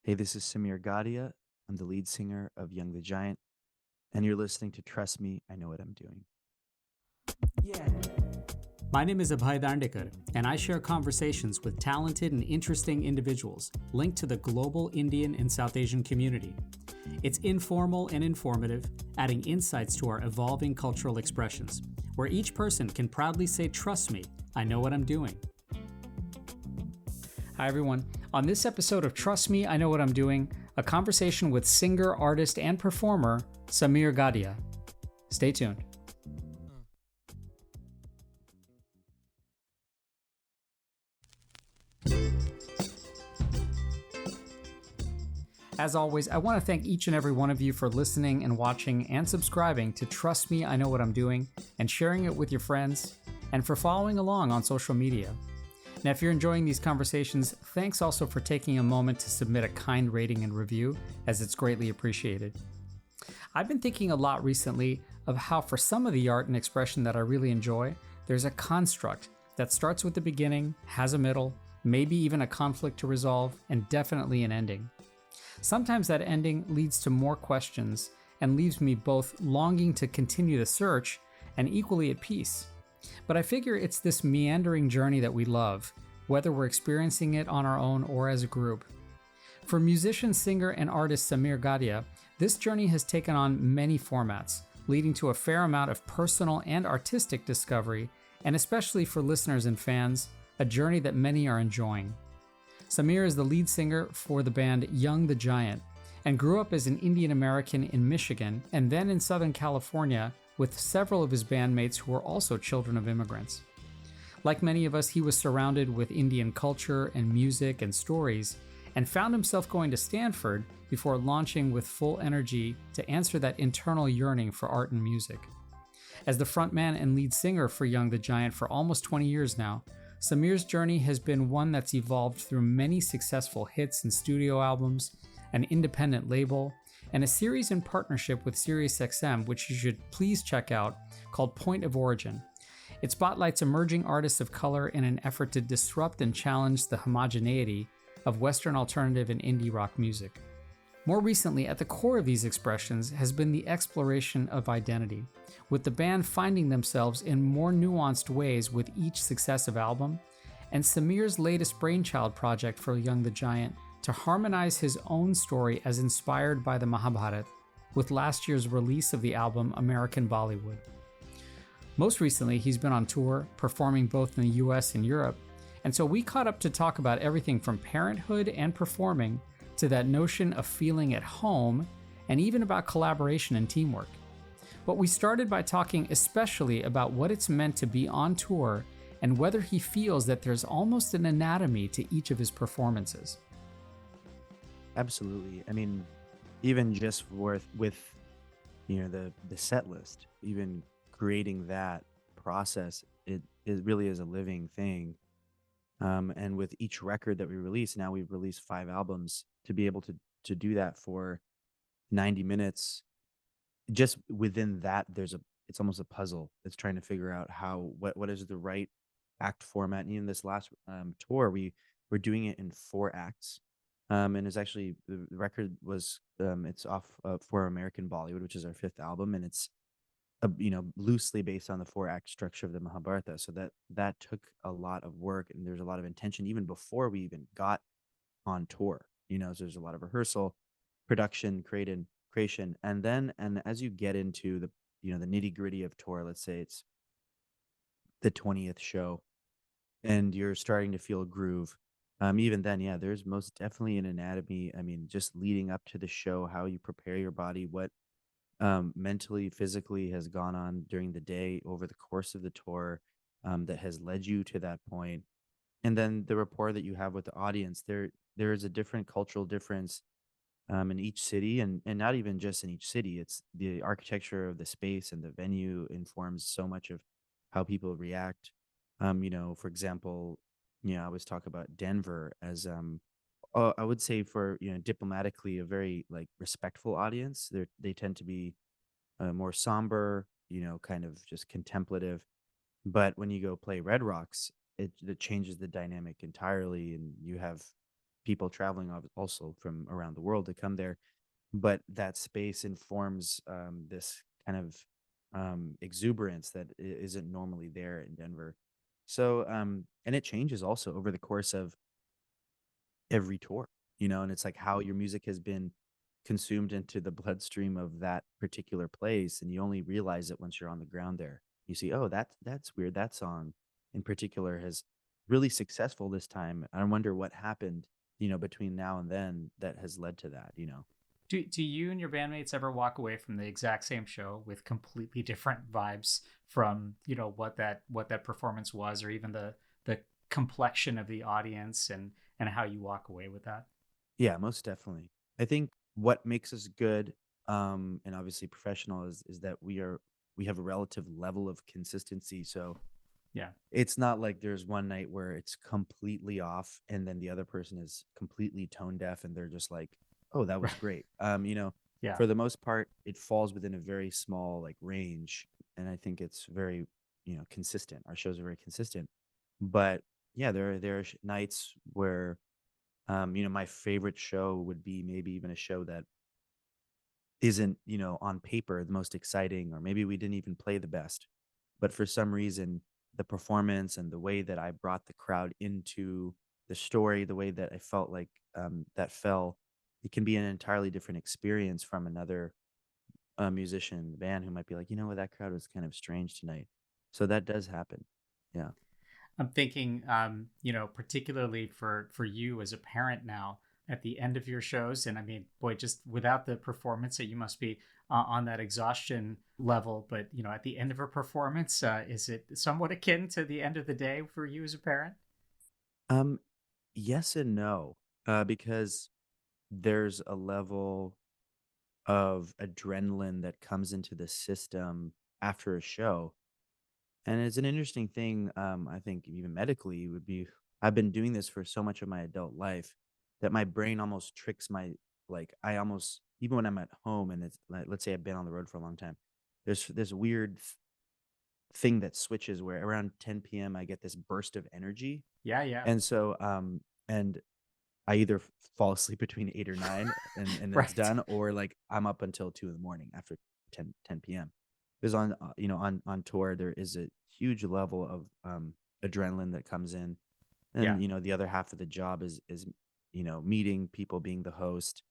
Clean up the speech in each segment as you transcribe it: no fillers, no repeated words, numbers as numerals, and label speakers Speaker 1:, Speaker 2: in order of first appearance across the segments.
Speaker 1: Hey, this is Samir Gadhia. I'm the lead singer of Young the Giant, and you're listening to Trust Me, I Know What I'm Doing.
Speaker 2: Yeah. My name is Abhay Dandekar, and I share conversations with talented and interesting individuals linked to the global Indian and South Asian community. It's informal and informative, adding insights to our evolving cultural expressions, where each person can proudly say, "Trust me, I know what I'm doing." Hi, everyone. On this episode of Trust Me, I Know What I'm Doing, a conversation with singer, artist, and performer Samir Gadhia. Stay tuned. As always, I want to thank each and every one of you for listening and watching and subscribing to Trust Me, I Know What I'm Doing, and sharing it with your friends, and for following along on social media. Now, if you're enjoying these conversations, thanks also for taking a moment to submit a kind rating and review, as it's greatly appreciated. I've been thinking a lot recently of how, for some of the art and expression that I really enjoy, there's a construct that starts with the beginning, has a middle, maybe even a conflict to resolve, and definitely an ending. Sometimes that ending leads to more questions and leaves me both longing to continue the search and equally at peace. But I figure it's this meandering journey that we love, whether we're experiencing it on our own or as a group. For musician, singer, and artist Samir Gadhia, this journey has taken on many formats, leading to a fair amount of personal and artistic discovery, and especially for listeners and fans, a journey that many are enjoying. Samir is the lead singer for the band Young the Giant and grew up as an Indian American in Michigan and then in Southern California with several of his bandmates who were also children of immigrants. Like many of us, he was surrounded with Indian culture and music and stories and found himself going to Stanford before launching with full energy to answer that internal yearning for art and music. As the frontman and lead singer for Young the Giant for almost 20 years now, Samir's journey has been one that's evolved through many successful hits and studio albums, an independent label, and a series in partnership with SiriusXM, which you should please check out, called Point of Origin. It spotlights emerging artists of color in an effort to disrupt and challenge the homogeneity of Western alternative and indie rock music. More recently, at the core of these expressions has been the exploration of identity, with the band finding themselves in more nuanced ways with each successive album, and Samir's latest brainchild project for Young the Giant to harmonize his own story as inspired by the Mahabharata with last year's release of the album American Bollywood. Most recently, he's been on tour, performing both in the US and Europe, and so we caught up to talk about everything from parenthood and performing to that notion of feeling at home, and even about collaboration and teamwork. But we started by talking especially about what it's meant to be on tour and whether he feels that there's almost an anatomy to each of his performances.
Speaker 1: Absolutely. I mean, even just with the set list, even creating that process, it really is a living thing. And with each record that we release, now we've released 5 albums to be able to do that for 90 minutes. Just within that, it's almost a puzzle. It's trying to figure out what is the right act format. And even this last tour, we're doing it in 4 acts. And it's actually the record was it's off for American Bollywood, which is our 5th album, and it's loosely based on the 4 act structure of the Mahabharata. So that took a lot of work, and there's a lot of intention even before we even got on tour. So there's a lot of rehearsal, production, creation, and as you get into the nitty gritty of tour, let's say it's the 20th show, and you're starting to feel a groove. Even then, yeah, there's most definitely an anatomy. I mean, just leading up to the show, how you prepare your body, what mentally, physically has gone on during the day over the course of the tour, that has led you to that point. And then the rapport that you have with the audience. There is a different cultural difference in each city, and not even just in each city. It's the architecture of the space and the venue informs so much of how people react. For example, I always talk about Denver as I would say, for diplomatically, a very like respectful audience. They tend to be more somber, kind of just contemplative. But when you go play Red Rocks, it changes the dynamic entirely, and you have people traveling also from around the world to come there, but that space informs this kind of exuberance that isn't normally there in Denver. So, and it changes also over the course of every tour, and it's like how your music has been consumed into the bloodstream of that particular place, and you only realize it once you're on the ground there. You see, oh, that's weird. That song in particular has really successful this time. I wonder what happened, between now and then that has led to that.
Speaker 2: Do you and your bandmates ever walk away from the exact same show with completely different vibes from what that performance was, or even the complexion of the audience and how you walk away with that?
Speaker 1: Yeah, most definitely. I think what makes us good, and obviously professional is that we have a relative level of consistency. So
Speaker 2: Yeah.
Speaker 1: it's not like there's one night where it's completely off and then the other person is completely tone deaf and they're just like, "Oh, that was
Speaker 2: Right.
Speaker 1: great."
Speaker 2: Yeah.
Speaker 1: For the most part, it falls within a very small like range, and I think it's very, consistent. Our shows are very consistent. But yeah, there are nights where my favorite show would be maybe even a show that isn't, on paper the most exciting, or maybe we didn't even play the best. But for some reason, the performance and the way that I brought the crowd into the story, the way that I felt like that fell, it can be an entirely different experience from another musician in the band who might be like, you know what, that crowd was kind of strange tonight. So that does happen. Yeah.
Speaker 2: I'm thinking, particularly for you as a parent now, at the end of your shows, and I mean, boy, just without the performance, that you must be on that exhaustion level. But at the end of a performance, is it somewhat akin to the end of the day for you as a parent?
Speaker 1: Um, yes and no, because there's a level of adrenaline that comes into the system after a show. And it's an interesting thing, I think even medically would be I've been doing this for so much of my adult life that my brain almost tricks my like I almost even when I'm at home and it's like let's say I've been on the road for a long time, there's this weird thing that switches where around 10 p.m. I get this burst of energy.
Speaker 2: Yeah, yeah.
Speaker 1: And so and I either fall asleep between 8 or 9 and then it's
Speaker 2: Right.
Speaker 1: done, or, like, I'm up until 2 in the morning after ten PM. Because on tour, there is a huge level of, adrenaline that comes in,
Speaker 2: Yeah.
Speaker 1: and, the other half of the job is, meeting people, being the host,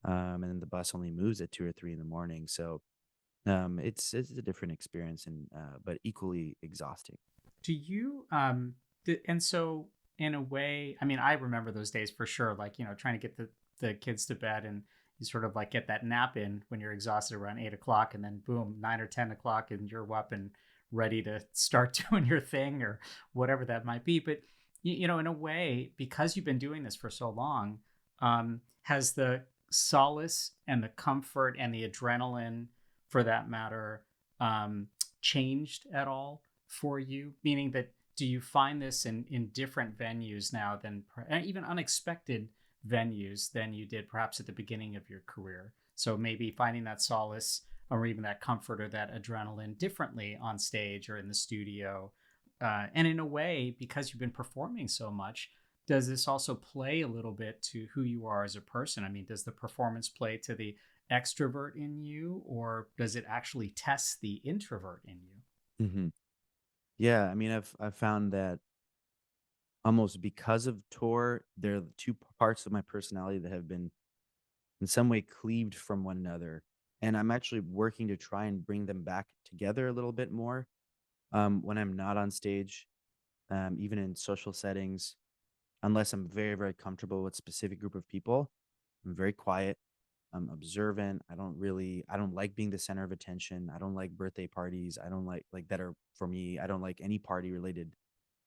Speaker 1: and then the bus only moves at 2 or 3 in the morning, so, it's a different experience and, but equally exhausting.
Speaker 2: Do you and so in a way, I mean, I remember those days for sure, like, trying to get the kids to bed, and you sort of like get that nap in when you're exhausted around 8 o'clock, and then boom, 9 or 10 o'clock and you're up and ready to start doing your thing or whatever that might be. But in a way, because you've been doing this for so long, has the solace and the comfort and the adrenaline, for that matter, um, changed at all for you? Meaning that, do you find this in different venues now than even unexpected venues than you did perhaps at the beginning of your career? So maybe finding that solace or even that comfort or that adrenaline differently on stage or in the studio. And in a way, because you've been performing so much, does this also play a little bit to who you are as a person? I mean, does the performance play to the extrovert in you, or does it actually test the introvert in you?
Speaker 1: Mhm. Yeah, I mean, I've found that almost because of tour, there are the 2 parts of my personality that have been in some way cleaved from one another, and I'm actually working to try and bring them back together a little bit more, when I'm not on stage, even in social settings, unless I'm very, very comfortable with specific group of people. I'm very quiet, I'm observant, I don't like being the center of attention, I don't like birthday parties, I don't like that are for me, I don't like any party related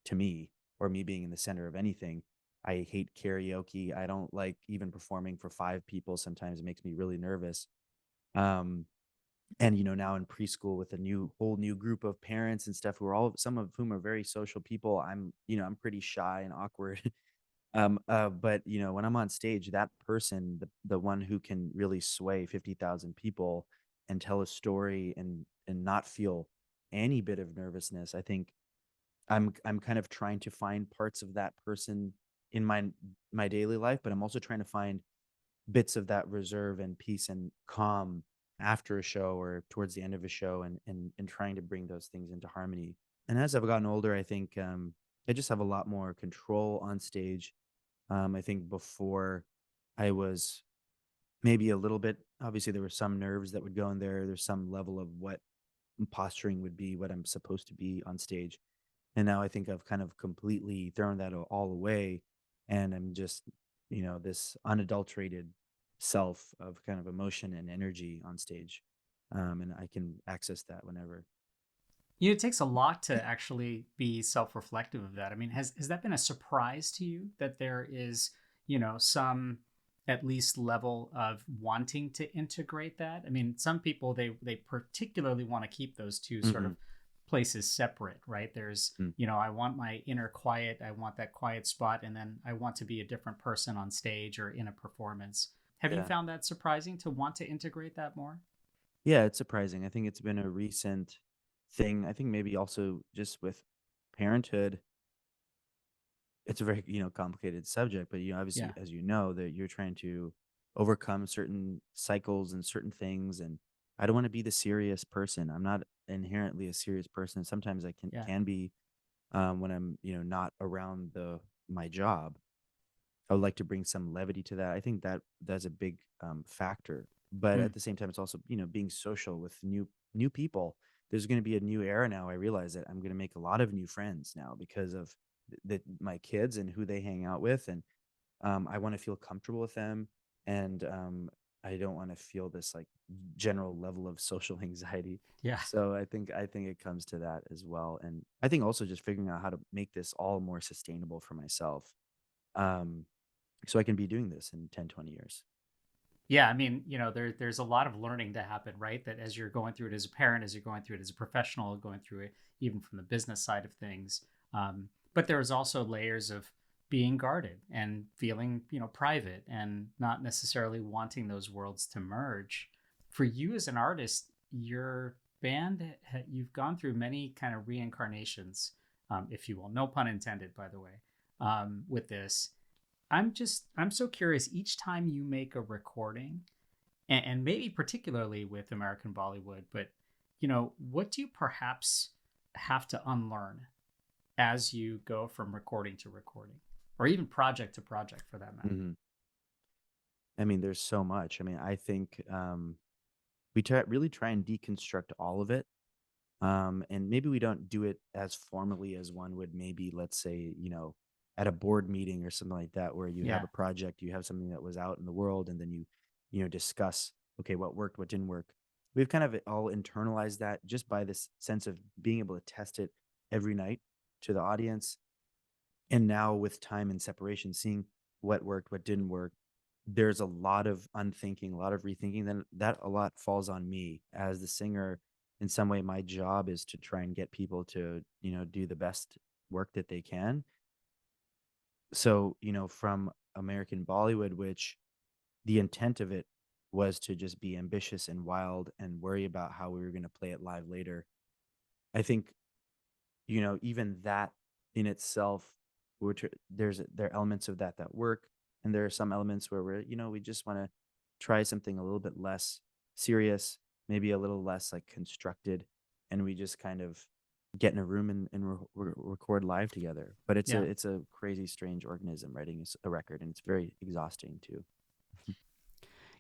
Speaker 1: to me or me being in the center of anything. I hate karaoke. I don't like even performing for 5 people. Sometimes it makes me really nervous. Um, and now in preschool with a whole new group of parents and stuff who are all some of whom are very social people. I'm pretty shy and awkward. But when I'm on stage, that person, the one who can really sway 50,000 people and tell a story and not feel any bit of nervousness, I think I'm kind of trying to find parts of that person in my daily life, but I'm also trying to find bits of that reserve and peace and calm after a show or towards the end of a show, and trying to bring those things into harmony. And as I've gotten older, I think I just have a lot more control on stage. I think before I was maybe a little bit, obviously there were some nerves that would go in there. There's some level of what posturing would be, what I'm supposed to be on stage. And now I think I've kind of completely thrown that all away. And I'm just, this unadulterated self of kind of emotion and energy on stage. And I can access that whenever.
Speaker 2: It takes a lot to actually be self-reflective of that. I mean, has that been a surprise to you that there is, some at least level of wanting to integrate that? I mean, some people they particularly want to keep those two sort
Speaker 1: Hmm.
Speaker 2: of places separate, right? There's, I want my inner quiet, I want that quiet spot, and then I want to be a different person on stage or in a performance. Have you
Speaker 1: Yeah.
Speaker 2: found that surprising to want to integrate that more?
Speaker 1: Yeah, it's surprising. I think it's been a recent thing. I think maybe also just with parenthood, it's a very, complicated subject, but
Speaker 2: Yeah.
Speaker 1: obviously, as you know, that you're trying to overcome certain cycles and certain things. And I don't want to be the serious person. I'm not inherently a serious person. Sometimes I can
Speaker 2: Yeah.
Speaker 1: can be, when I'm, not around the my job. I would like to bring some levity to that. I think that that's a big factor. But
Speaker 2: Mm.
Speaker 1: at the same time, it's also, being social with new people. There's going to be a new era now. I realize that I'm going to make a lot of new friends now because of my kids and who they hang out with, and I want to feel comfortable with them, and I don't want to feel this like general level of social anxiety.
Speaker 2: Yeah.
Speaker 1: So I think it comes to that as well, and I think also just figuring out how to make this all more sustainable for myself. Um, so I can be doing this in 10, 20 years.
Speaker 2: Yeah, I mean, there's a lot of learning to happen, right? That as you're going through it as a parent, as you're going through it as a professional, going through it even from the business side of things. But there's also layers of being guarded and feeling, private and not necessarily wanting those worlds to merge. For you as an artist, your band, you've gone through many kind of reincarnations, if you will. No pun intended, by the way, with this. I'm so curious each time you make a recording, and maybe particularly with American Bollywood, but what do you perhaps have to unlearn as you go from recording to recording, or even project to project for that matter?
Speaker 1: Hmm. I mean, there's so much. I mean, I think we really try and deconstruct all of it. And maybe we don't do it as formally as one would maybe, let's say, at a board meeting or something like that, where you have
Speaker 2: Yeah.
Speaker 1: a project, you have something that was out in the world, and then you discuss, okay, what worked, what didn't work. We've kind of all internalized that just by this sense of being able to test it every night to the audience. And now with time and separation, seeing what worked, what didn't work, there's a lot of unthinking, a lot of rethinking. Then that a lot falls on me as the singer. In some way, my job is to try and get people to, do the best work that they can. So, from American Bollywood, which the intent of it was to just be ambitious and wild and worry about how we were going to play it live later. I think, even that in itself, there are elements of that work, and there are some elements where we just want to try something a little bit less serious, maybe a little less like constructed, and we just kind of get in a room and record live together. But it's a
Speaker 2: Yeah.
Speaker 1: it's a crazy, strange organism writing a record, and it's very exhausting too.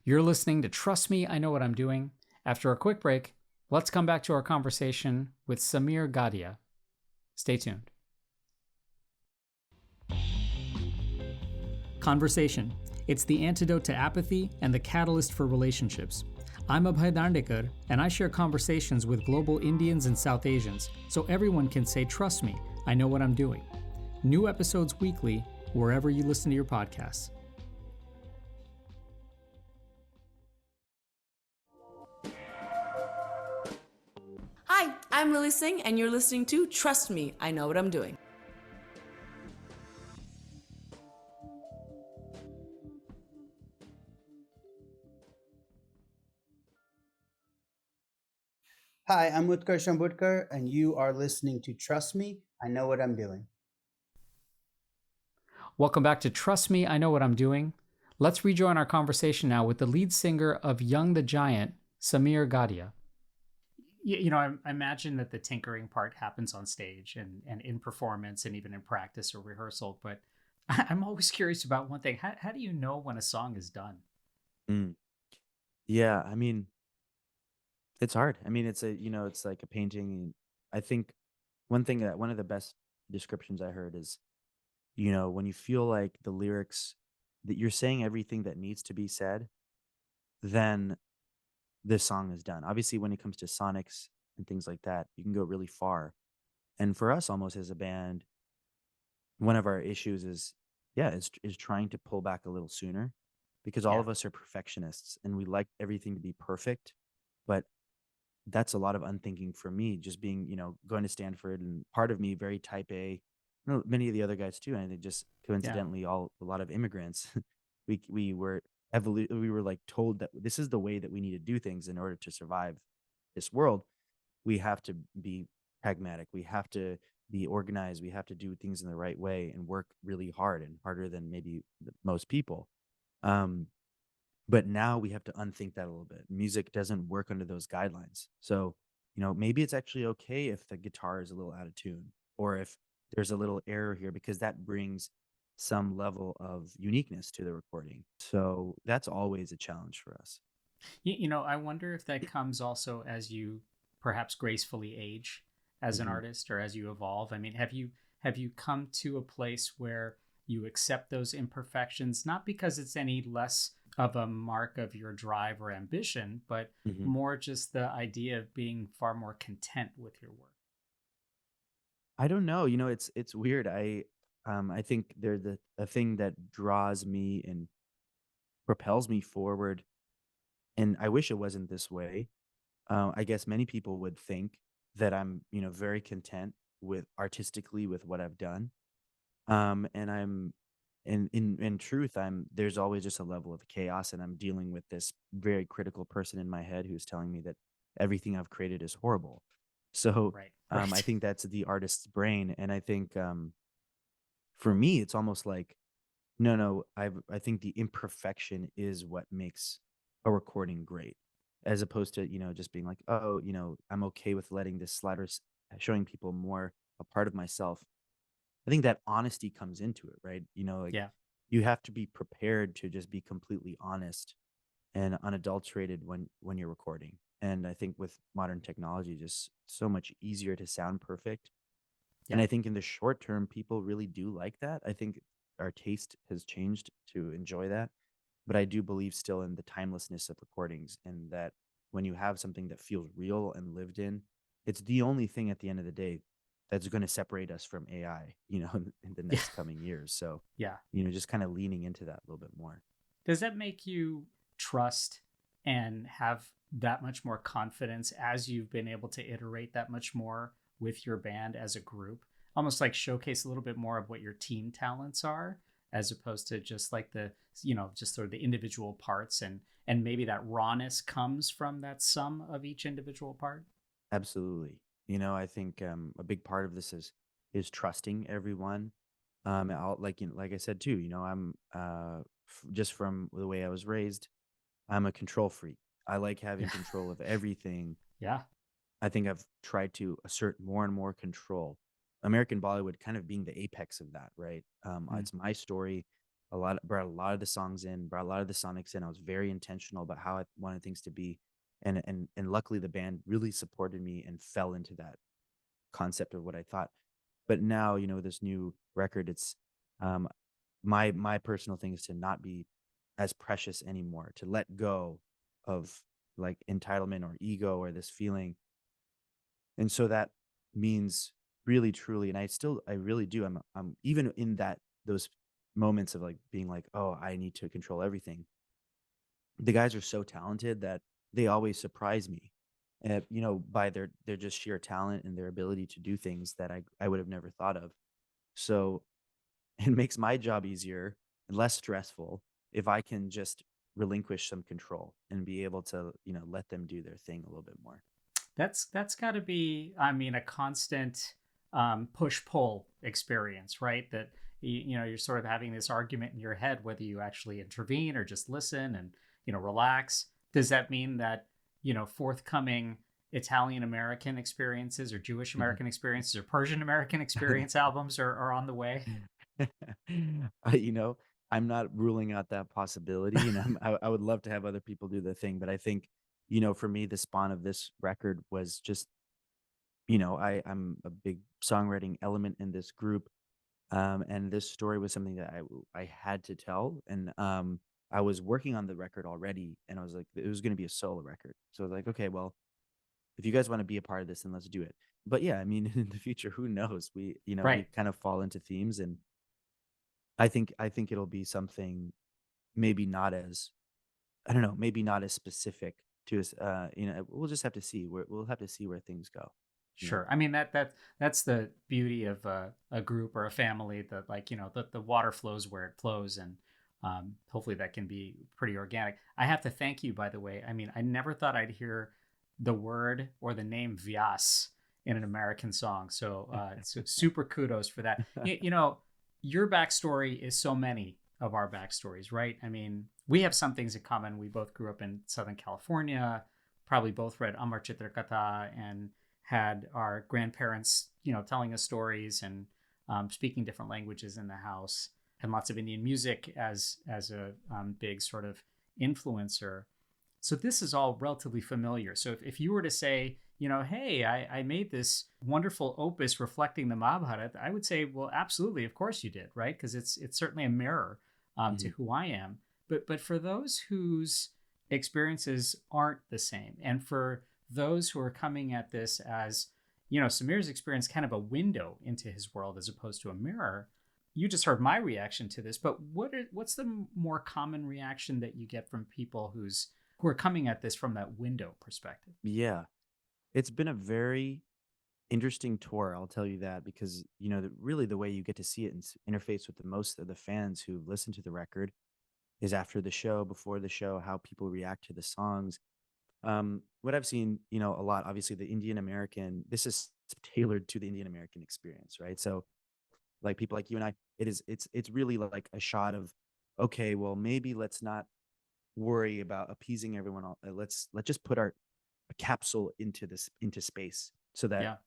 Speaker 2: You're listening to Trust Me, I Know What I'm Doing. After a quick break, let's come back to our conversation with Samir Gadhia. Stay tuned. Conversation. It's the antidote to apathy and the catalyst for relationships. I'm Abhay Dandekar, and I share conversations with global Indians and South Asians so everyone can say, trust me, I know what I'm doing. New episodes weekly, wherever you listen to your podcasts.
Speaker 3: Hi, I'm Lily Singh, and you're listening to Trust Me, I Know What I'm Doing.
Speaker 4: Hi, I'm Utkarsh Ambudkar, and you are listening to Trust Me, I Know What I'm Doing.
Speaker 2: Welcome back to Trust Me, I Know What I'm Doing. Let's rejoin our conversation now with the lead singer of Young the Giant, Samir Gadhia. I imagine that the tinkering part happens on stage and in performance and even in practice or rehearsal. But I'm always curious about one thing. How do you know when a song is done?
Speaker 1: Mm. Yeah, I mean, it's hard. I mean, it's like a painting. And I think one of the best descriptions I heard is, when you feel like the lyrics that you're saying everything that needs to be said, then this song is done. Obviously, when it comes to sonics and things like that, you can go really far. And for us, almost as a band, one of our issues is, yeah, is trying to pull back a little sooner, because all
Speaker 2: Yeah.
Speaker 1: of us are perfectionists and we like everything to be perfect. But that's a lot of unthinking for me, just being, going to Stanford, and part of me very type A. Many of the other guys too, and they just
Speaker 2: Yeah.
Speaker 1: coincidentally all a lot of immigrants. We were we were like told that this is the way that we need to do things in order to survive this world. We have to be pragmatic. We have to be organized. We have to do things in the right way and work really hard, and harder than maybe most people. Um, but now we have to unthink that a little bit. Music doesn't work under those guidelines. So, maybe it's actually okay if the guitar is a little out of tune, or if there's a little error here, because that brings some level of uniqueness to the recording. So that's always a challenge for us.
Speaker 2: I wonder if that comes also as you perhaps gracefully age as an
Speaker 1: Hmm.
Speaker 2: artist or as you evolve. I mean, have you come to a place where you accept those imperfections, not because it's any less of a mark of your drive or ambition, but
Speaker 1: Hmm.
Speaker 2: more just the idea of being far more content with your work?
Speaker 1: I don't know. It's weird. I think they're the a thing that draws me and propels me forward. And I wish it wasn't this way. I guess many people would think that I'm, very content with artistically with what I've done. And in truth, there's always just a level of chaos, and I'm dealing with this very critical person in my head who's telling me that everything I've created is horrible. So,
Speaker 2: Right.
Speaker 1: I
Speaker 2: Right.
Speaker 1: think that's the artist's brain, and I think for me, it's almost like, no, no, I think the imperfection is what makes a recording great, as opposed to, just being like, oh, I'm okay with letting this showing people more a part of myself. I think that honesty comes into it, right? Like,
Speaker 2: Yeah.
Speaker 1: you have to be prepared to just be completely honest and unadulterated when you're recording. And I think with modern technology, just so much easier to sound perfect. And
Speaker 2: Yeah.
Speaker 1: I think in the short term, people really do like that. I think our taste has changed to enjoy that. But I do believe still in the timelessness of recordings, and that when you have something that feels real and lived in, it's the only thing at the end of the day that's going to separate us from AI, in the
Speaker 2: Yeah.
Speaker 1: next coming years. So,
Speaker 2: Yeah.
Speaker 1: just kind of leaning into that a little bit more.
Speaker 2: Does that make you trust and have that much more confidence as you've been able to iterate that much more with your band as a group? Almost like showcase a little bit more of what your team talents are, as opposed to just like just sort of the individual parts, and maybe that rawness comes from that sum of each individual part.
Speaker 1: Absolutely. I think a big part of this is trusting everyone. Like I said too, I'm just from the way I was raised, I'm a control freak. I like having
Speaker 2: Yeah.
Speaker 1: control of everything.
Speaker 2: Yeah.
Speaker 1: I think I've tried to assert more and more control. American Bollywood kind of being the apex of that, right?
Speaker 2: Mm.
Speaker 1: It's my story. Brought a lot of the songs in, brought a lot of the sonics in. I was very intentional about how I wanted things to be, and luckily the band really supported me and fell into that concept of what I thought. But now, this new record, it's um, my personal thing is to not be as precious anymore, to let go of like entitlement or ego or this feeling. And so that means really truly, and I really do, I'm even in those moments of like being like, oh, I need to control everything. The guys are so talented that they always surprise me, by their just sheer talent and their ability to do things that I would have never thought of. So it makes my job easier and less stressful if I can just relinquish some control and be able to, let them do their thing a little bit more.
Speaker 2: That's got to be, I mean, a constant push pull experience, right? That you're sort of having this argument in your head whether you actually intervene or just listen and relax. Does that mean that forthcoming Italian American experiences or Jewish American experiences or Persian American experience albums are on the way?
Speaker 1: You know, I'm not ruling out that possibility, and I would love to have other people do the thing, but I think, for me, the spawn of this record was just, I'm a big songwriting element in this group, and this story was something that I had to tell, and I was working on the record already, and I was like, it was going to be a solo record, so I was like, okay, well, if you guys want to be a part of this, then let's do it. But yeah, I mean, in the future, who knows? We
Speaker 2: Right.
Speaker 1: kind of fall into themes, and I think it'll be something maybe not as I don't know, maybe not as specific to us. We'll just have to see. We'll have to see where things go. You know.
Speaker 2: Sure. I mean that's the beauty of a group or a family, that the water flows where it flows, and hopefully that can be pretty organic. I have to thank you, by the way. I mean, I never thought I'd hear the word or the name Vyas in an American song. So super kudos for that. Your backstory is so many of our backstories, right? I mean, we have some things in common. We both grew up in Southern California, probably both read Amar Chitrakatha and had our grandparents, telling us stories and speaking different languages in the house, and lots of Indian music as a big sort of influencer. So this is all relatively familiar. So if you were to say, hey, I made this wonderful opus reflecting the Mahabharata, I would say, well, absolutely, of course you did, right? Because it's certainly a mirror to
Speaker 1: Mhm.
Speaker 2: who I am. But for those whose experiences aren't the same, and for those who are coming at this as, Samir's experience kind of a window into his world as opposed to a mirror, you just heard my reaction to this. But what's the more common reaction that you get from people who are coming at this from that window perspective?
Speaker 1: Yeah, it's been a very interesting tour. I'll tell you that because really the way you get to see it and interface with the most of the fans who listen to the record is after the show, before the show, how people react to the songs. What I've seen, a lot, obviously the Indian American, this is tailored to the Indian American experience, right? So like people like you and I, it's really like a shot of, okay, well, maybe let's not worry about appeasing everyone. Let's just put our a capsule into space so that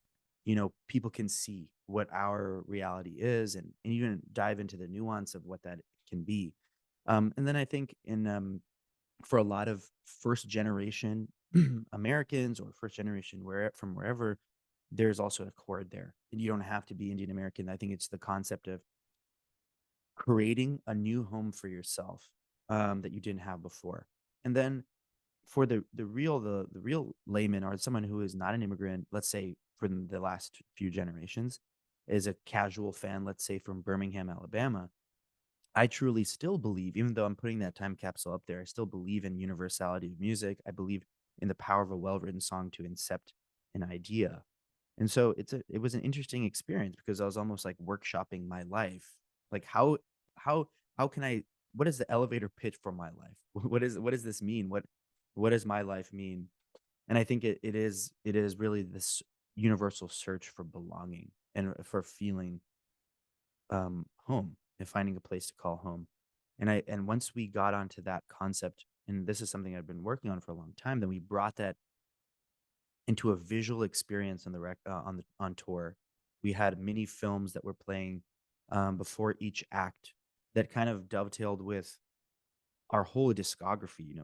Speaker 2: Yeah.
Speaker 1: people can see what our reality is and even dive into the nuance of what that can be. And then I think in for a lot of first generation Americans or first generation from wherever, there's also a chord there. And you don't have to be Indian American. I think it's the concept of creating a new home for yourself that you didn't have before. And then for the real layman or someone who is not an immigrant, let's say from the last few generations, is a casual fan, let's say from Birmingham, Alabama, I truly still believe, even though I'm putting that time capsule up there, I still believe in universality of music. I believe in the power of a well-written song to incept an idea. And so it was an interesting experience because I was almost like workshopping my life. Like how how can I what is the elevator pitch for my life? What does this mean? What does my life mean? And I think it is really this universal search for belonging and for feeling home and finding a place to call home. And once we got onto that concept, and this is something I've been working on for a long time, then we brought that into a visual experience on tour. We had mini films that were playing before each act that kind of dovetailed with our whole discography,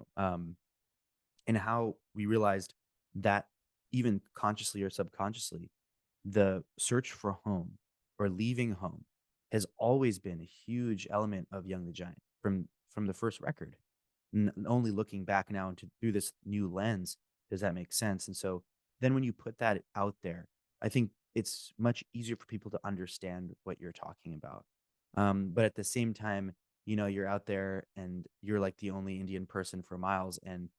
Speaker 1: and how we realized that even consciously or subconsciously, the search for home or leaving home has always been a huge element of Young the Giant from the first record. Only looking back now into through this new lens does that make sense. And so then when you put that out there, I think it's much easier for people to understand what you're talking about. But at the same time, you're out there and you're like the only Indian person for miles, and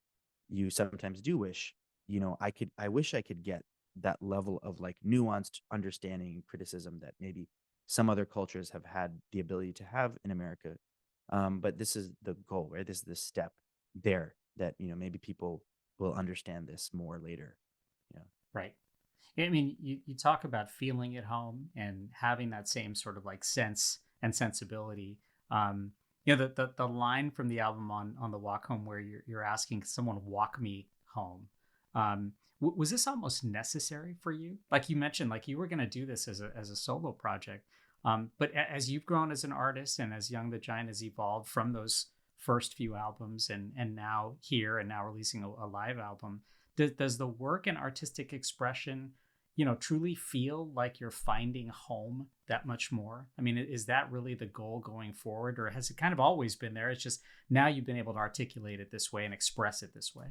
Speaker 1: you sometimes do wish, I wish I could get that level of like nuanced understanding and criticism that maybe some other cultures have had the ability to have in America. But this is the goal, right? This is the step there that, maybe people will understand this more later. Yeah.
Speaker 2: Right. I mean, you talk about feeling at home and having that same sort of like sense and sensibility. The line from the album on the walk home where you're asking, "Can someone walk me home?" Was this almost necessary for you? Like you mentioned, like you were going to do this as a solo project, but as you've grown as an artist and as Young the Giant has evolved from those first few albums and now here and now releasing a live album, does the work and artistic expression, truly feel like you're finding home that much more? I mean, is that really the goal going forward, or has it kind of always been there? It's just now you've been able to articulate it this way and express it this way.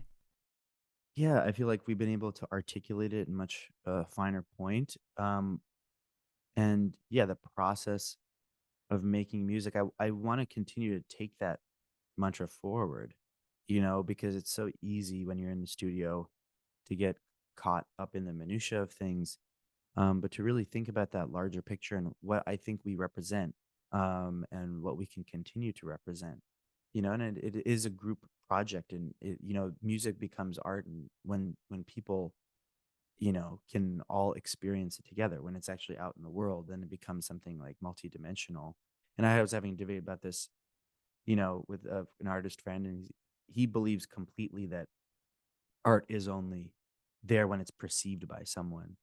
Speaker 1: Yeah, I feel like we've been able to articulate it in much finer point. And yeah, the process of making music, I want to continue to take that mantra forward, because it's so easy when you're in the studio to get caught up in the minutia of things, but to really think about that larger picture and what I think we represent, and what we can continue to represent, and it is a group project, and music becomes art, and when people can all experience it together, when it's actually out in the world, then it becomes something like multidimensional. And I was having a debate about this, with an artist friend, and he believes completely that art is only there when it's perceived by someone.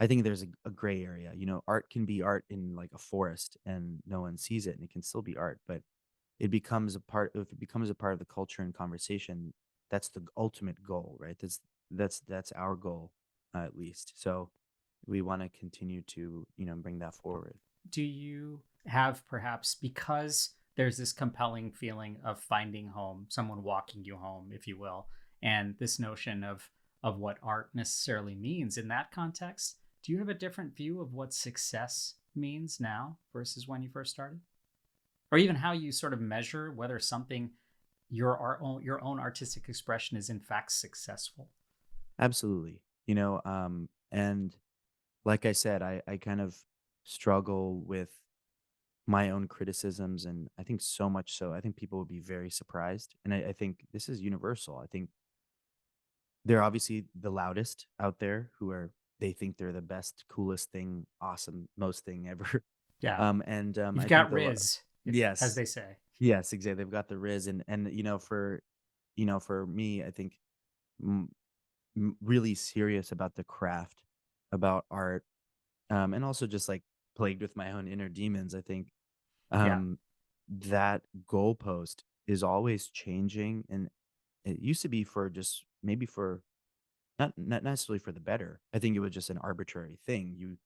Speaker 1: I think there's a gray area. Art can be art in like a forest and no one sees it and it can still be art, but if it becomes a part of the culture and conversation, that's the ultimate goal, right? That's our goal, at least. So we want to continue to, bring that forward.
Speaker 2: Do you have, perhaps because there's this compelling feeling of finding home, someone walking you home, if you will, and this notion of what art necessarily means in that context, do you have a different view of what success means now versus when you first started? Or even how you sort of measure whether something, your own artistic expression, is in fact successful?
Speaker 1: Absolutely. And like I said, I kind of struggle with my own criticisms. And I think so much so, I think people would be very surprised. And I think this is universal. I think they're obviously the loudest out there they think they're the best, coolest thing, awesome, most thing ever.
Speaker 2: Yeah.
Speaker 1: I
Speaker 2: You've
Speaker 1: think
Speaker 2: got Riz, as
Speaker 1: yes,
Speaker 2: they say.
Speaker 1: yes, exactly. They've got the Riz, and for me, I think m- really serious about the craft, about art, and also just like plagued with my own inner demons. I think
Speaker 2: Yeah.
Speaker 1: um, that goalpost is always changing, and it used to be for just maybe for not necessarily for the better. I think it was just an arbitrary thing.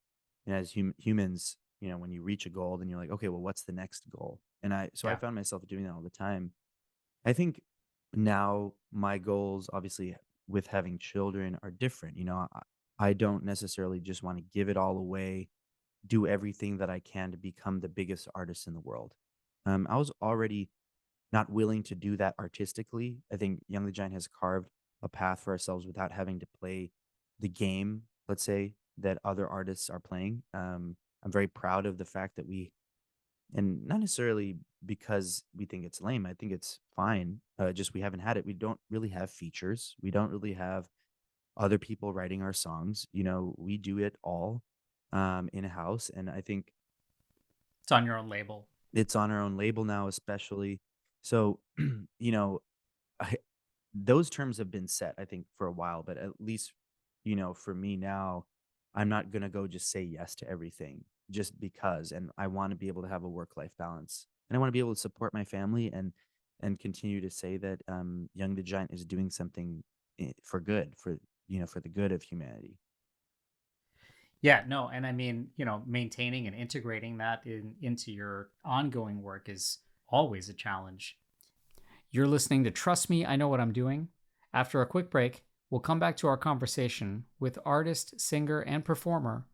Speaker 1: As humans, when you reach a goal, then you're like, okay, well, what's the next goal? And I
Speaker 2: Yeah.
Speaker 1: found myself doing that all the time. I think now my goals, obviously, with having children are different. I don't necessarily just want to give it all away, do everything that I can to become the biggest artist in the world. I was already not willing to do that artistically. I think Young the Giant has carved a path for ourselves without having to play the game, let's say, that other artists are playing. I'm very proud of the fact that and not necessarily because we think it's lame. I think it's fine. Just we haven't had it. We don't really have features. We don't really have other people writing our songs. We do it all in house, and I think
Speaker 2: It's on your own label.
Speaker 1: it's on our own label now, especially. So, you know, I, those terms have been set, I think, for a while, but at least, for me now, I'm not going to go just say yes to everything just because. And I want to be able to have a work life balance, and I want to be able to support my family and continue to say that Young the Giant is doing something for good, for the good of humanity.
Speaker 2: Yeah, no, and I mean, maintaining and integrating that into your ongoing work is always a challenge. You're listening to Trust Me, I Know What I'm Doing. After a quick break, we'll come back to our conversation with artist, singer, and performer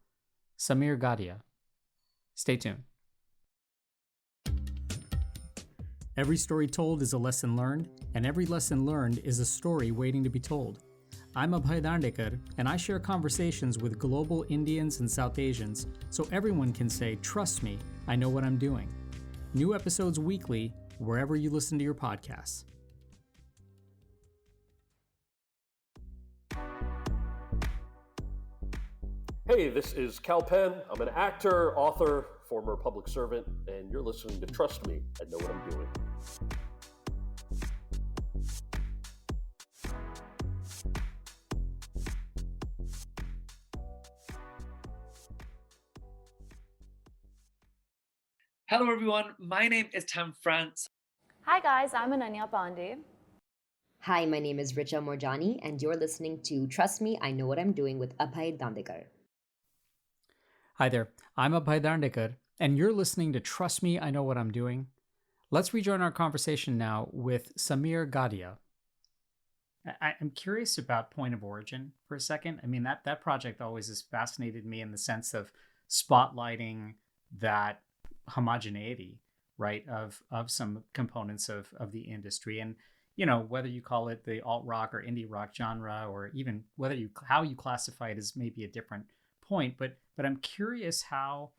Speaker 2: Samir Gadhia. Stay tuned. Every story told is a lesson learned, and every lesson learned is a story waiting to be told. I'm Abhay Dandekar, and I share conversations with global Indians and South Asians so everyone can say, "Trust me, I know what I'm doing." New episodes weekly, wherever you listen to your podcasts.
Speaker 5: Hey, this is Cal Penn. I'm an actor, author, former public servant, and you're listening to Trust Me, I Know What I'm Doing.
Speaker 6: Hello everyone, my name is Tam France.
Speaker 7: Hi guys, I'm Ananya Pandey.
Speaker 8: Hi, my name is Richa Morjani, and you're listening to Trust Me, I Know What I'm Doing with Abhay Dandekar.
Speaker 2: Hi there, I'm Abhay Dandekar, and you're listening to Trust Me, I Know What I'm Doing. Let's rejoin our conversation now with Samir Gadhia. I'm curious about Point of Origin for a second. I mean, that project always has fascinated me in the sense of spotlighting that homogeneity, right, of some components of the industry. And, you know, whether you call it the alt rock or indie rock genre, or even how you classify it is maybe a different point. But I'm curious how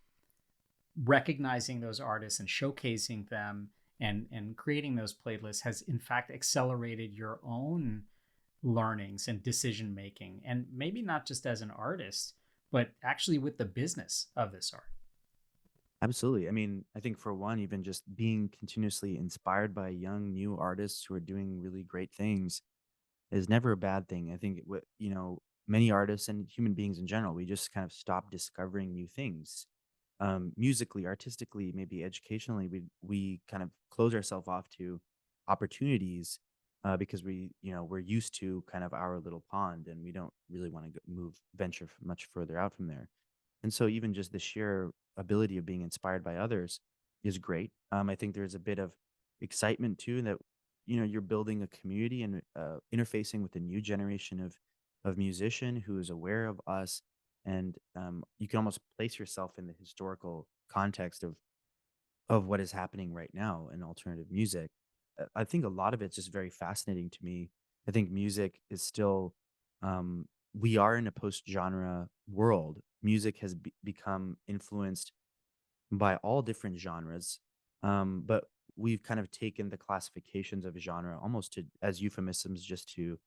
Speaker 2: recognizing those artists and showcasing them and creating those playlists has in fact accelerated your own learnings and decision making, and maybe not just as an artist, but actually with the business of this art.
Speaker 1: Absolutely. I mean, I think for one, even just being continuously inspired by young new artists who are doing really great things is never a bad thing. I think many artists and human beings in general, we just kind of stop discovering new things. Musically, artistically, maybe educationally, we kind of close ourselves off to opportunities because we're used to kind of our little pond, and we don't really want to venture much further out from there. And so even just the sheer ability of being inspired by others is great. I think there's a bit of excitement too that you're building a community and interfacing with a new generation of musician who is aware of us, and you can almost place yourself in the historical context of what is happening right now in alternative music. I think a lot of it's just very fascinating to me. I think music is still, we are in a post genre world. Music has become influenced by all different genres, but we've kind of taken the classifications of genre almost to as euphemisms just to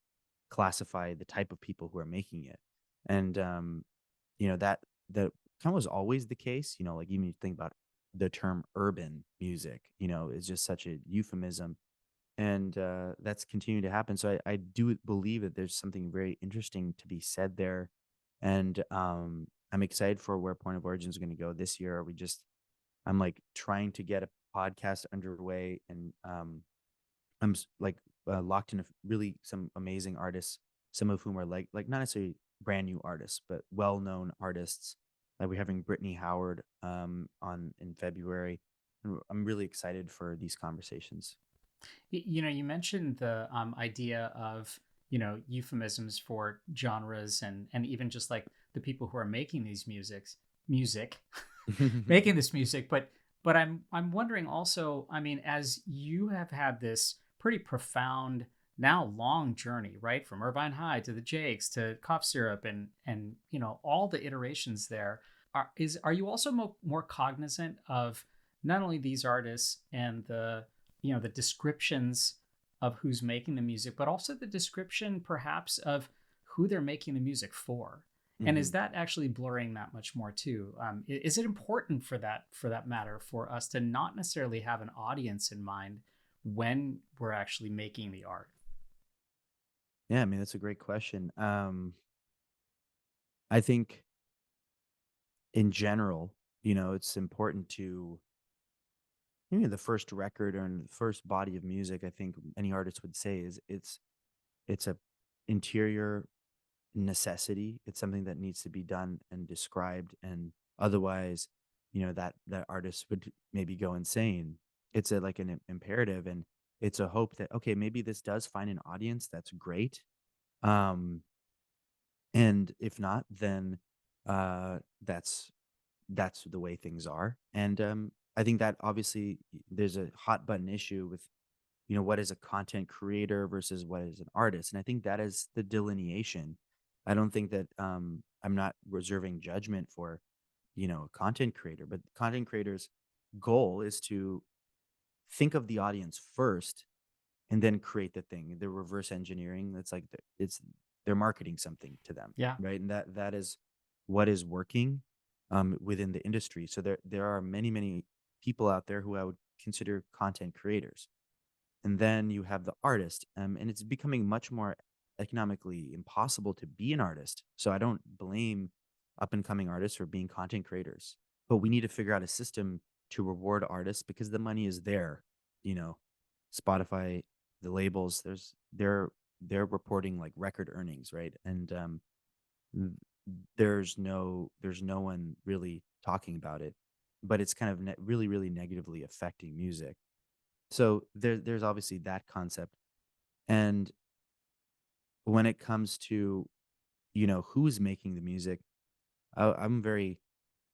Speaker 1: classify the type of people who are making it. And that kind of was always the case. Like even you think about the term urban music, is just such a euphemism, and that's continuing to happen. So I do believe that there's something very interesting to be said there, and I'm excited for where Point of Origin is going to go this year. I'm like trying to get a podcast underway, and locked in really some amazing artists, some of whom are like not necessarily brand new artists, but well known artists. Like we're having Brittany Howard on in February. And I'm really excited for these conversations.
Speaker 2: You mentioned the idea of euphemisms for genres and even just like the people who are making these music making this music, but I'm wondering also, I mean, as you have had this pretty profound now long journey, right, from Irvine High to the Jakes to Cough Syrup and all the iterations there, are you also more cognizant of not only these artists and the descriptions of who's making the music, but also the description perhaps of who they're making the music for? And is that actually blurring that much more too? Is it important for that matter for us to not necessarily have an audience in mind when we're actually making the art?
Speaker 1: Yeah, I mean, that's a great question. I think in general, it's important to, the first record or the first body of music, I think any artist would say is it's a interior necessity. It's something that needs to be done and described, and otherwise, that artist would maybe go insane. It's like an imperative, and it's a hope that okay, maybe this does find an audience. That's great. Um, and if not, then that's the way things are. And I think that obviously there's a hot button issue with what is a content creator versus what is an artist, and I think that is the delineation. I don't think that I'm not reserving judgment for a content creator, but content creators goal is to think of the audience first and then create the thing. The reverse engineering, that's like they're marketing something to them,
Speaker 2: Yeah.
Speaker 1: right? And that is what is working. within the industry. So there are many people out there who I would consider content creators. And then you have the artist, and it's becoming much more economically impossible to be an artist. So I don't blame up and coming artists for being content creators, but we need to figure out a system to reward artists because the money is there. You know, Spotify, the labels, they're reporting like record earnings, right? And th- there's no one really talking about it, but it's kind of really negatively affecting music. So there's obviously that concept. And when it comes to, who's making the music, I, I'm very,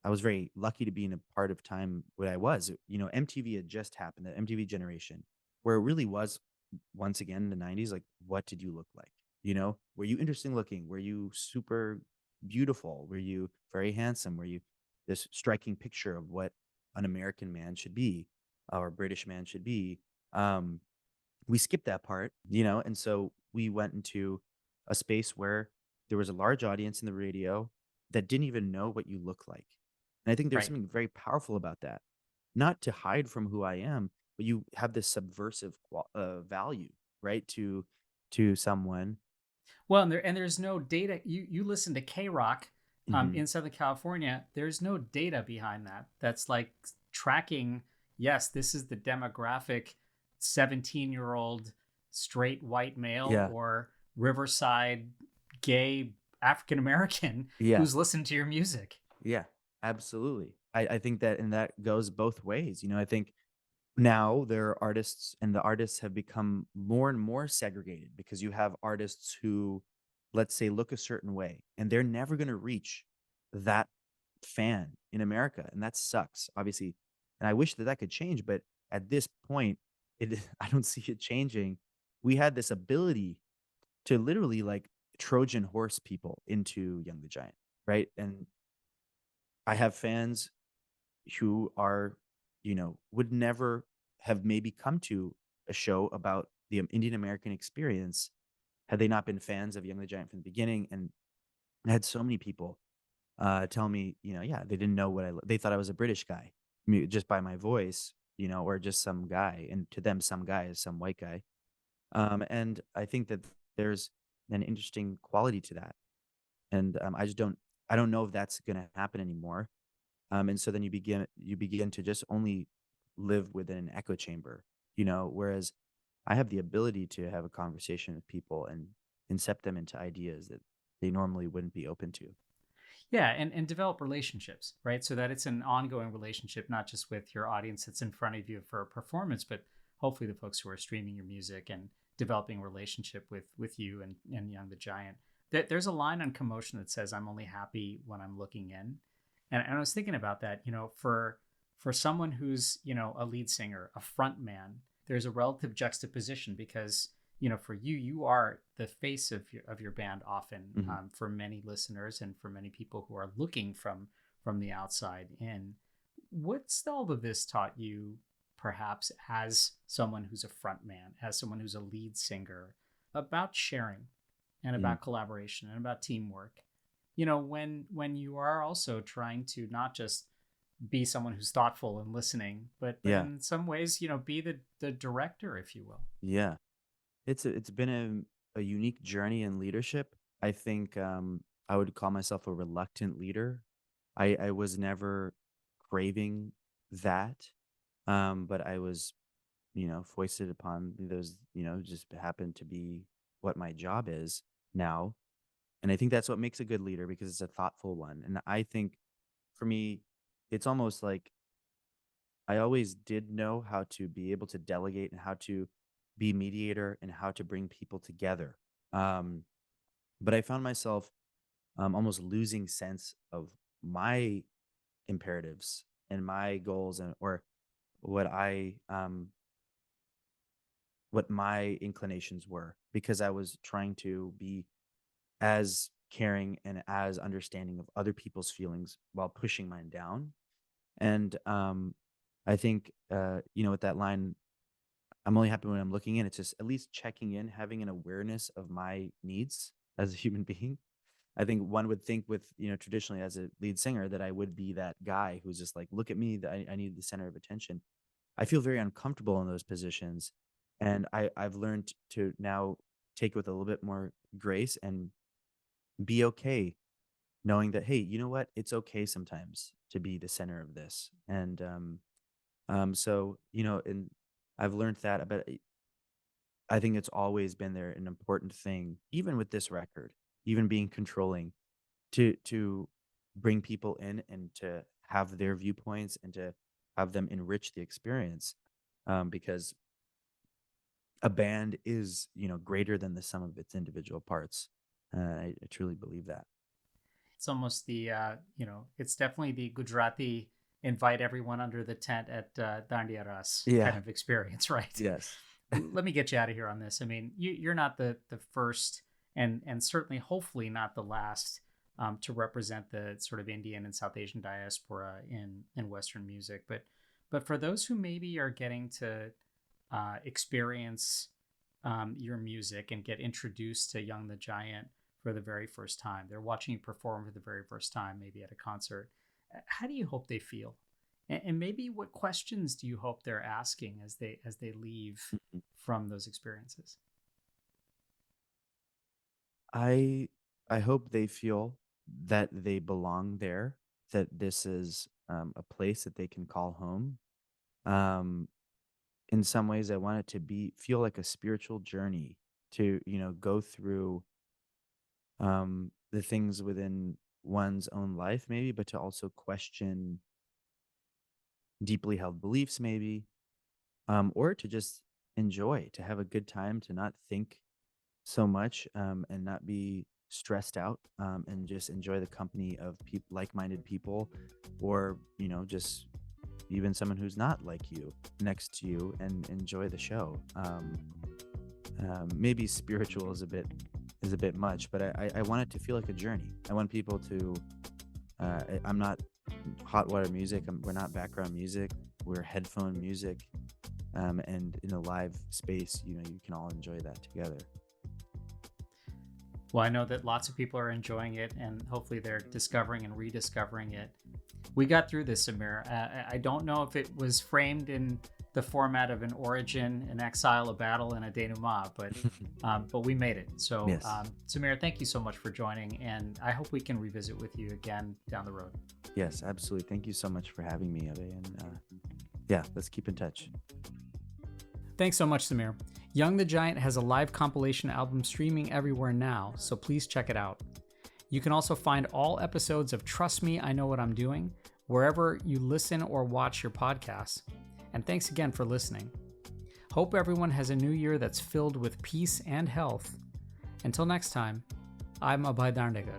Speaker 1: I was very lucky to be in a part of time where I was, MTV had just happened, the MTV generation, where it really was once again in the 90s, like, what did you look like? Were you interesting looking? Were you super beautiful? Were you very handsome? Were you this striking picture of what an American man should be or a British man should be? Um, we skipped that part, and so we went into a space where there was a large audience in the radio that didn't even know what you look like. And I think there's
Speaker 2: Right.
Speaker 1: something very powerful about that. Not to hide from who I am, but you have this subversive value, right? To someone.
Speaker 2: Well, and there's no data. You listen to K Rock
Speaker 1: Mhm.
Speaker 2: in Southern California. There's no data behind that. That's like tracking. Yes, this is the demographic, 17-year-old straight white male
Speaker 1: Yeah,
Speaker 2: or Riverside gay African American
Speaker 1: yeah,
Speaker 2: who's listened to your music.
Speaker 1: yeah, absolutely. I think that, and that goes both ways. I think now there are artists, and the artists have become more and more segregated because you have artists who, let's say, look a certain way and they're never going to reach that fan in America, and that sucks, obviously. And I wish that that could change, but at this point, it I don't see it changing. We had this ability to literally like Trojan horse people into Young the Giant, right? And I have fans who are, would never have maybe come to a show about the Indian American experience had they not been fans of Young the Giant from the beginning. And I had so many people tell me, yeah, they didn't know they thought I was a British guy just by my voice, or just some guy. And to them, some guy is some white guy. And I think that there's an interesting quality to that. And I don't know if that's going to happen anymore. And so then you begin to just only live within an echo chamber, whereas I have the ability to have a conversation with people and incept them into ideas that they normally wouldn't be open to.
Speaker 2: Yeah, and develop relationships, right? So that it's an ongoing relationship, not just with your audience that's in front of you for a performance, but hopefully the folks who are streaming your music and developing a relationship with you and Young the Giant. There's a line on Commotion that says, "I'm only happy when I'm looking in," and I was thinking about that. For someone who's a lead singer, a front man, there's a relative juxtaposition because for you, you are the face of your band often,
Speaker 1: Hmm.
Speaker 2: for many listeners and for many people who are looking from the outside in. What's all of this taught you, perhaps as someone who's a front man, as someone who's a lead singer, about sharing and
Speaker 1: Hmm.
Speaker 2: about collaboration and about teamwork? When you are also trying to not just be someone who's thoughtful and listening, but
Speaker 1: Yeah,
Speaker 2: in some ways, be the director, if you will.
Speaker 1: yeah. It's been a unique journey in leadership. I think I would call myself a reluctant leader. I was never craving that, but I was, foisted upon those. Just happened to be what my job is now. And I think that's what makes a good leader because it's a thoughtful one. And I think for me, it's almost like I always did know how to be able to delegate and how to be mediator and how to bring people together. Um, but I found myself almost losing sense of my imperatives and my goals and or what I what my inclinations were because I was trying to be as caring and as understanding of other people's feelings while pushing mine down. And I think with that line, I'm only happy when I'm looking in. It's just at least checking in, having an awareness of my needs as a human being. I think one would think with, traditionally as a lead singer that I would be that guy who's just like, look at me, that I need the center of attention. I feel very uncomfortable in those positions. And I've learned to now take it with a little bit more grace and be okay knowing that, hey, you know what? It's okay sometimes to be the center of this. And so, and I've learned that, but I think it's always been there an important thing, even with this record, even being controlling, to bring people in and to have their viewpoints and to have them enrich the experience, because a band is greater than the sum of its individual parts. I truly believe that.
Speaker 2: It's almost the it's definitely the Gujarati invite everyone under the tent at Dandiya Ras
Speaker 1: Yeah.
Speaker 2: kind of experience, right?
Speaker 1: Yes.
Speaker 2: Let me get you out of here on this. I mean, you're not the first, and certainly, hopefully, not the last to represent the sort of Indian and South Asian diaspora in Western music. But for those who maybe are getting to experience your music and get introduced to Young the Giant for the very first time, they're watching you perform for the very first time, maybe at a concert. How do you hope they feel? And maybe what questions do you hope they're asking as they leave from those experiences?
Speaker 1: I hope they feel that they belong there, that this is a place that they can call home. In some ways, I want it to feel like a spiritual journey to go through the things within one's own life, maybe, but to also question deeply held beliefs, maybe, or to just enjoy, to have a good time, to not think so much, and not be stressed out, and just enjoy the company of like-minded people, or just even someone who's not like you next to you, and enjoy the show. Maybe spiritual is a bit much, but I want it to feel like a journey. I want people to. I'm not hot water music. We're not background music. We're headphone music, and in a live space, you can all enjoy that together.
Speaker 2: Well, I know that lots of people are enjoying it, and hopefully they're discovering and rediscovering it. We got through this, Samir. I don't know if it was framed in the format of an origin, an exile, a battle, and a denouement, but we made it. So,
Speaker 1: Yes.
Speaker 2: Samir, thank you so much for joining, and I hope we can revisit with you again down the road.
Speaker 1: Yes, absolutely. Thank you so much for having me, Abe, and yeah, let's keep in touch.
Speaker 2: Thanks so much, Samir. Young the Giant has a live compilation album streaming everywhere now, so please check it out. You can also find all episodes of Trust Me, I Know What I'm Doing wherever you listen or watch your podcasts. And thanks again for listening. Hope everyone has a new year that's filled with peace and health. Until next time, I'm Abhay Darndegar.